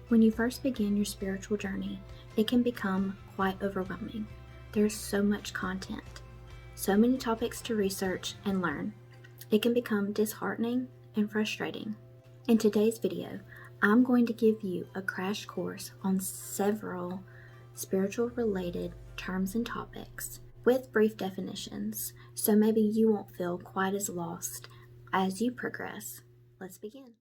When you first begin your spiritual journey, it can become quite overwhelming. There's so much content, so many topics to research and learn. It can become disheartening and frustrating. In today's video, I'm going to give you a crash course on several spiritual related terms and topics with brief definitions, so maybe you won't feel quite as lost as you progress. Let's begin.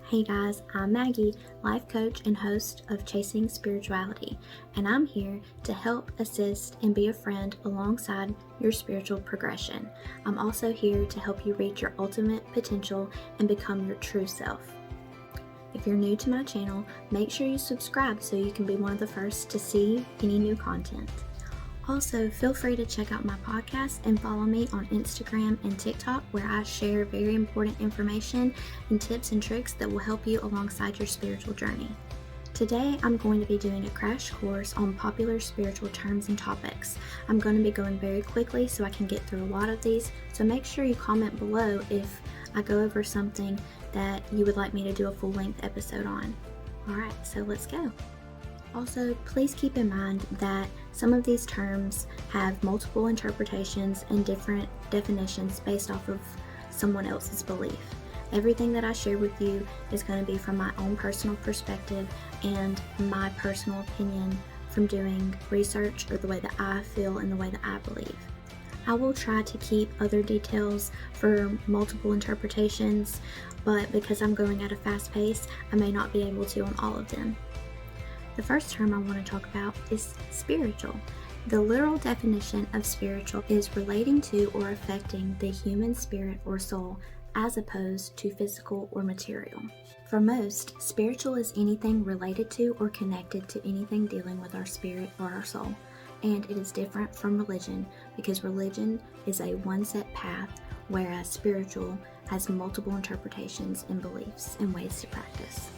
Hey guys, I'm Maggie, life coach and host of Chasing Spirituality, and I'm here to help, assist, and be a friend alongside your spiritual progression. I'm also here to help you reach your ultimate potential and become your true self. If you're new to my channel, make sure you subscribe so you can be one of the first to see any new content. Also, feel free to check out my podcast and follow me on Instagram and TikTok, where I share very important information and tips and tricks that will help you alongside your spiritual journey. Today, I'm going to be doing a crash course on popular spiritual terms and topics. I'm going to be going very quickly so I can get through a lot of these, so make sure you comment below if I go over something that you would like me to do a full-length episode on. Alright, so let's go. Also, please keep in mind that some of these terms have multiple interpretations and different definitions based off of someone else's belief. Everything that I share with you is going to be from my own personal perspective and my personal opinion from doing research, or the way that I feel and the way that I believe. I will try to keep other details for multiple interpretations, but because I'm going at a fast pace, I may not be able to on all of them. The first term I want to talk about is spiritual. The literal definition of spiritual is relating to or affecting the human spirit or soul, as opposed to physical or material. For most, spiritual is anything related to or connected to anything dealing with our spirit or our soul. And it is different from religion, because religion is a one set path, whereas spiritual has multiple interpretations and beliefs and ways to practice.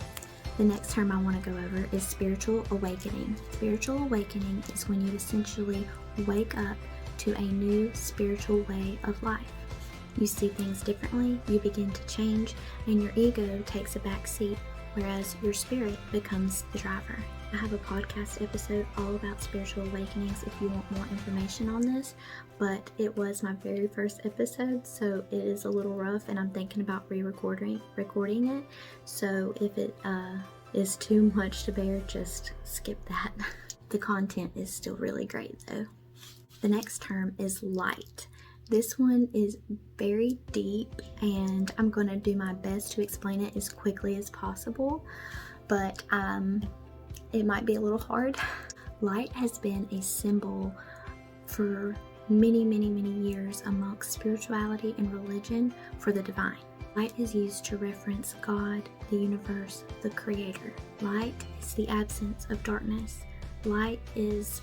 The next term I want to go over is spiritual awakening. Spiritual awakening is when you essentially wake up to a new spiritual way of life. You see things differently, you begin to change, and your ego takes a back seat, whereas your spirit becomes the driver. I have a podcast episode all about spiritual awakenings if you want more information on this, but it was my very first episode, so it is a little rough, and I'm thinking about recording it. So if it is too much to bear, just skip that. The content is still really great though. The next term is light. This one is very deep, and I'm going to do my best to explain it as quickly as possible, but it might be a little hard. Light has been a symbol for many years amongst spirituality and religion for the divine. Light is used to reference God, the universe, the creator. Light is the absence of darkness. Light is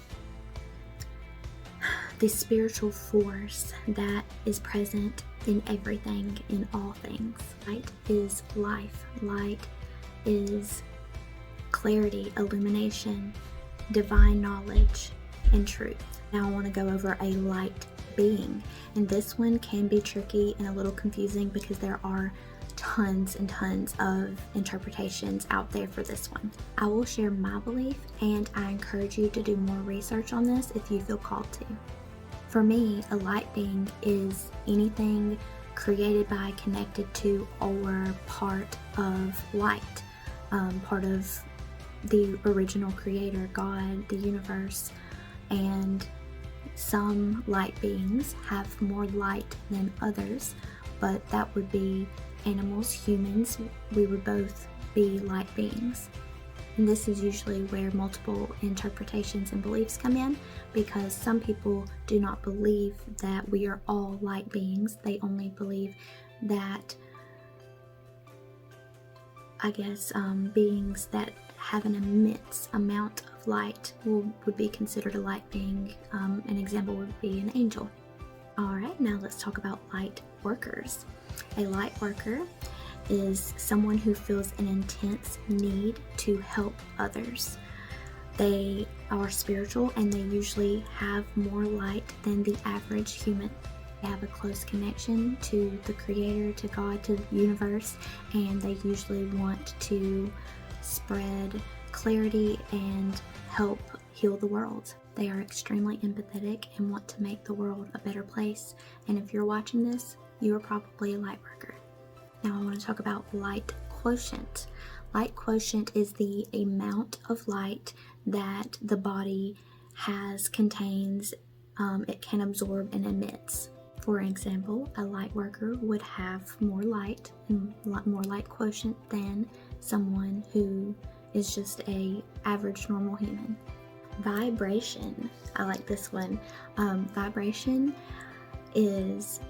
the spiritual force that is present in everything, in all things. Light is life. Light is clarity, illumination, divine knowledge, and truth. Now I want to go over a light being, and this one can be tricky and a little confusing because there are tons and tons of interpretations out there for this one. I will share my belief, and I encourage you to do more research on this if you feel called to. For me, a light being is anything created by, connected to, or part of light, part of the original creator, God, the universe. And some light beings have more light than others, but that would be animals, humans. We would both be light beings. And this is usually where multiple interpretations and beliefs come in, because some people do not believe that we are all light beings. They only believe that, beings that have an immense amount of light would be considered a light being. An example would be an angel. Alright, now let's talk about light workers. A light worker is someone who feels an intense need to help others. They are spiritual and they usually have more light than the average human. They have a close connection to the Creator, to God, to the universe, and they usually want to spread clarity and help heal the world. They are extremely empathetic and want to make the world a better place. And if you're watching this, you are probably a light worker. Now I want to talk about light quotient. Light quotient is the amount of light that the body contains, it can absorb and emits. For example, a light worker would have more light and more light quotient than someone who is just a average normal human. Vibration. I like this one. Vibration is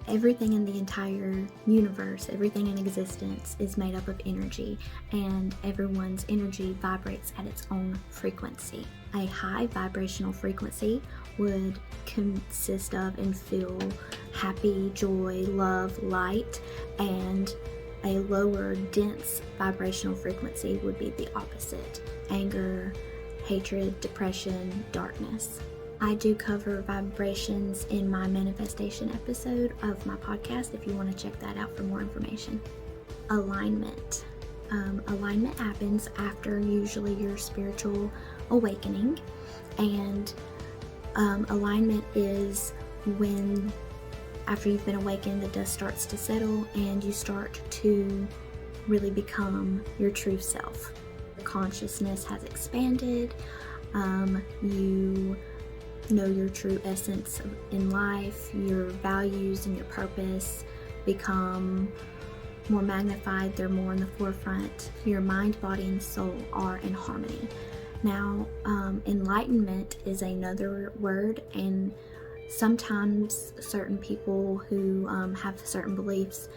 everything in the entire universe, everything in existence is made up of energy, and everyone's energy vibrates at its own frequency. A high vibrational frequency would consist of and feel happy, joy, love, light, and a lower dense vibrational frequency would be the opposite: anger, hatred, depression, darkness. I do cover vibrations in my manifestation episode of my podcast if you want to check that out for more information. Alignment. Alignment happens after usually your spiritual awakening, and alignment is when, after you've been awakened, the dust starts to settle and you start to really become your true self. Your consciousness has expanded. You know your true essence in life. Your values and your purpose become more magnified. They're more in the forefront. Your mind, body, and soul are in harmony. Now, enlightenment is another word, and sometimes certain people who have certain beliefs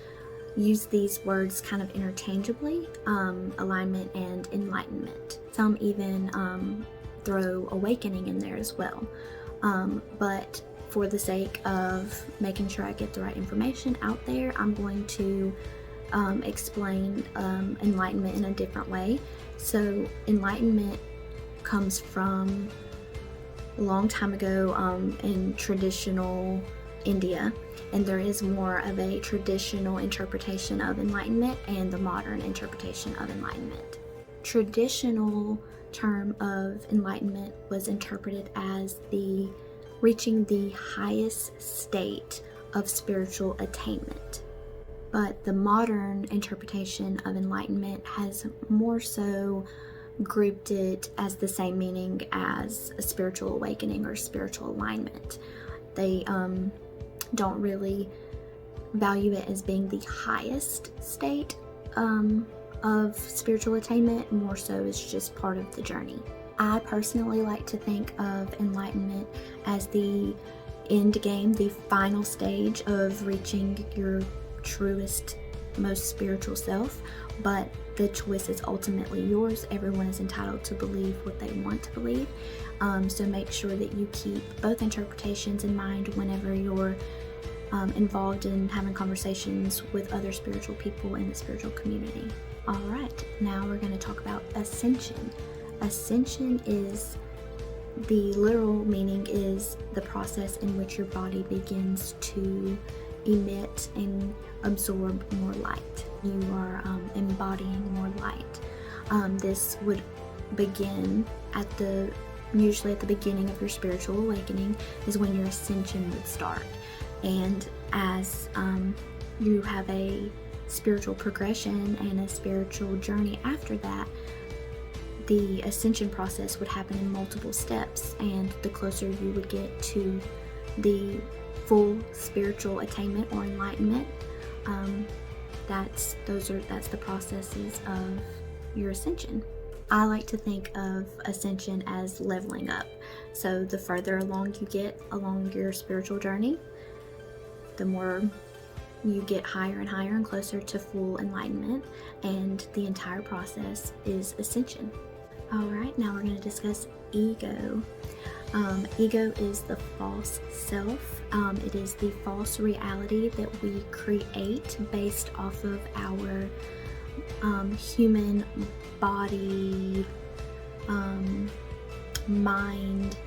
use these words kind of interchangeably, alignment and enlightenment. Some even throw awakening in there as well. But for the sake of making sure I get the right information out there, I'm going to explain enlightenment in a different way. So enlightenment comes from a long time ago in traditional India, and there is more of a traditional interpretation of enlightenment and the modern interpretation of enlightenment. Traditional term of enlightenment was interpreted as reaching the highest state of spiritual attainment. But the modern interpretation of enlightenment has more so grouped it as the same meaning as a spiritual awakening or spiritual alignment. They don't really value it as being the highest state of spiritual attainment. More so it's just part of the journey. I personally like to think of enlightenment as the end game, the final stage of reaching your truest, most spiritual self, but the choice is ultimately yours. Everyone is entitled to believe what they want to believe, so make sure that you keep both interpretations in mind whenever you're involved in having conversations with other spiritual people in the spiritual community. Alright, now we're going to talk about ascension. Ascension is, the literal meaning is the process in which your body begins to emit and absorb more light. You are embodying more light. This would begin usually at the beginning of your spiritual awakening is when your ascension would start. And as you have a spiritual progression and a spiritual journey after that, the ascension process would happen in multiple steps, and the closer you would get to the full spiritual attainment or enlightenment, that's the processes of your ascension. I like to think of ascension as leveling up. So the further along you get along your spiritual journey, the more you get higher and higher and closer to full enlightenment, and the entire process is ascension. Alright, now we're going to discuss ego. Ego is the false self. It is the false reality that we create based off of our human body, mind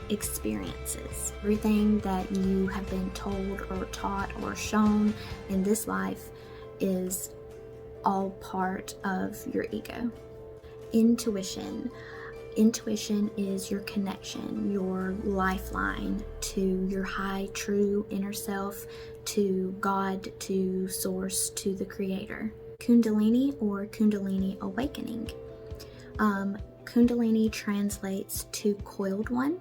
experiences. Everything that you have been told or taught or shown in this life is all part of your ego. Intuition. Intuition is your connection, your lifeline to your high, true inner self, to God, to Source, to the Creator. Kundalini or Kundalini awakening. Kundalini translates to coiled one,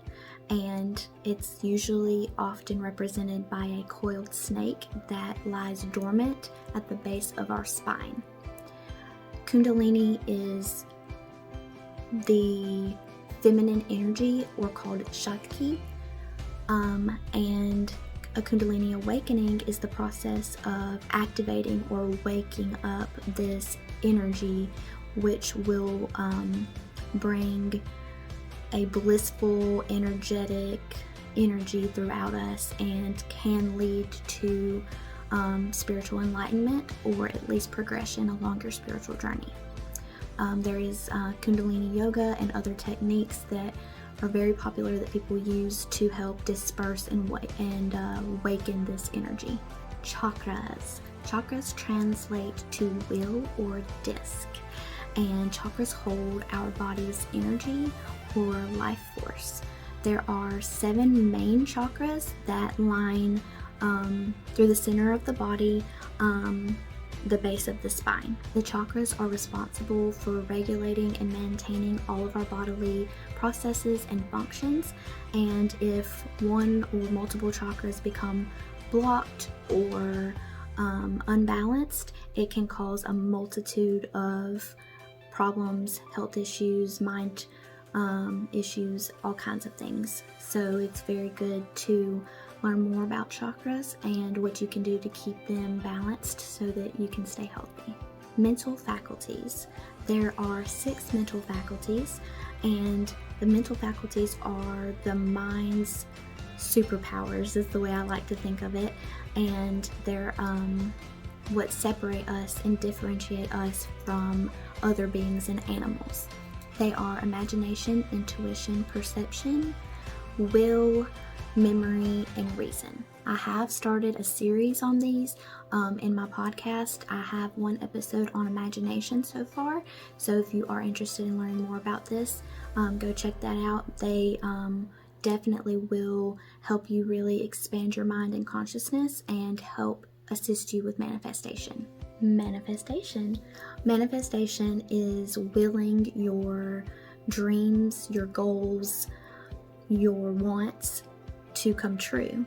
and it's usually often represented by a coiled snake that lies dormant at the base of our spine. Kundalini is the feminine energy, or called Shakti, and a Kundalini awakening is the process of activating or waking up this energy, which will bring a blissful, energetic energy throughout us and can lead to spiritual enlightenment, or at least progression along your spiritual journey. There is Kundalini yoga and other techniques that are very popular that people use to help disperse and awaken this energy. Chakras. Chakras translate to wheel or disc, and chakras hold our body's energy or life force. There are 7 main chakras that line through the center of the body, the base of the spine. The chakras are responsible for regulating and maintaining all of our bodily processes and functions, and if one or multiple chakras become blocked or unbalanced, it can cause a multitude of problems, health issues, mind issues, all kinds of things. So it's very good to learn more about chakras and what you can do to keep them balanced so that you can stay healthy. Mental faculties. There are 6 mental faculties, and the mental faculties are the mind's superpowers, is the way I like to think of it, and they're what separate us and differentiate us from other beings and animals. They are imagination, intuition, perception, will, memory, and reason. I have started a series on these in my podcast. I have 1 episode on imagination so far, so if you are interested in learning more about this, go check that out. They definitely will help you really expand your mind and consciousness and help assist you with manifestation. Manifestation is willing your dreams, your goals, your wants to come true.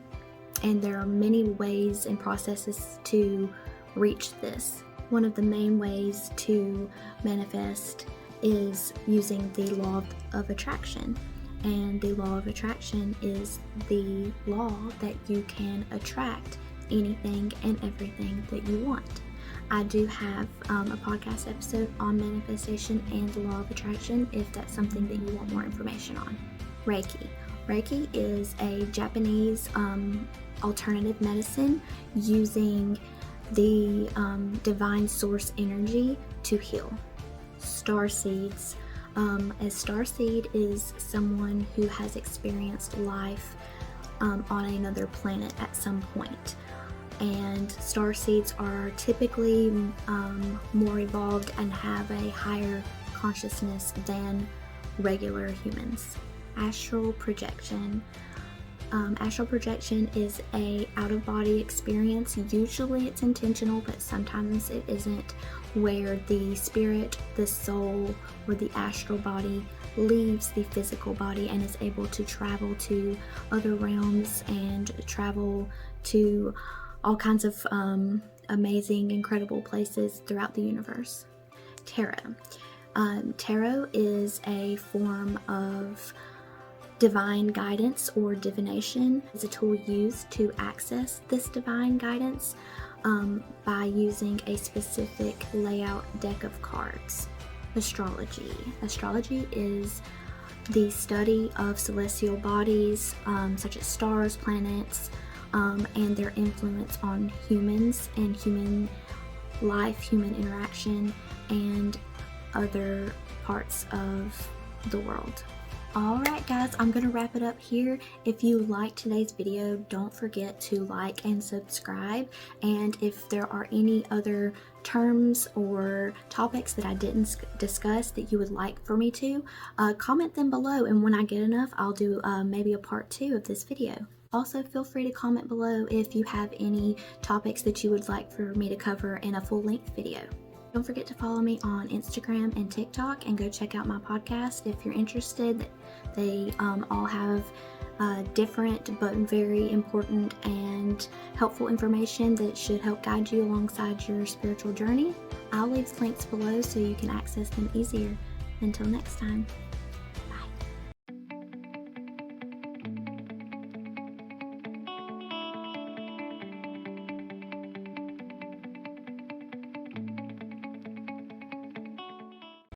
And there are many ways and processes to reach this. One of the main ways to manifest is using the law of attraction. And the law of attraction is the law that you can attract anything and everything that you want. I do have a podcast episode on manifestation and the law of attraction if that's something that you want more information on. Reiki. Reiki is a Japanese alternative medicine using the divine source energy to heal. Star seeds. A star seed is someone who has experienced life on another planet at some point. And star seeds are typically more evolved and have a higher consciousness than regular humans. Astral projection. Astral projection is a out-of-body experience. Usually it's intentional, but sometimes it isn't, where the spirit, the soul, or the astral body leaves the physical body and is able to travel to other realms and travel to all kinds of amazing, incredible places throughout the universe. Tarot. Tarot is a form of divine guidance or divination. It's a tool used to access this divine guidance by using a specific layout deck of cards. astrology. Astrology is the study of celestial bodies, such as stars, planets, and their influence on humans and human life, human interaction, and other parts of the world. Alright guys, I'm going to wrap it up here. If you liked today's video, don't forget to like and subscribe. And if there are any other terms or topics that I didn't discuss that you would like for me to, comment them below, and when I get enough, I'll do maybe a part 2 of this video. Also, feel free to comment below if you have any topics that you would like for me to cover in a full-length video. Don't forget to follow me on Instagram and TikTok, and go check out my podcast if you're interested. They all have different but very important and helpful information that should help guide you alongside your spiritual journey. I'll leave links below so you can access them easier. Until next time.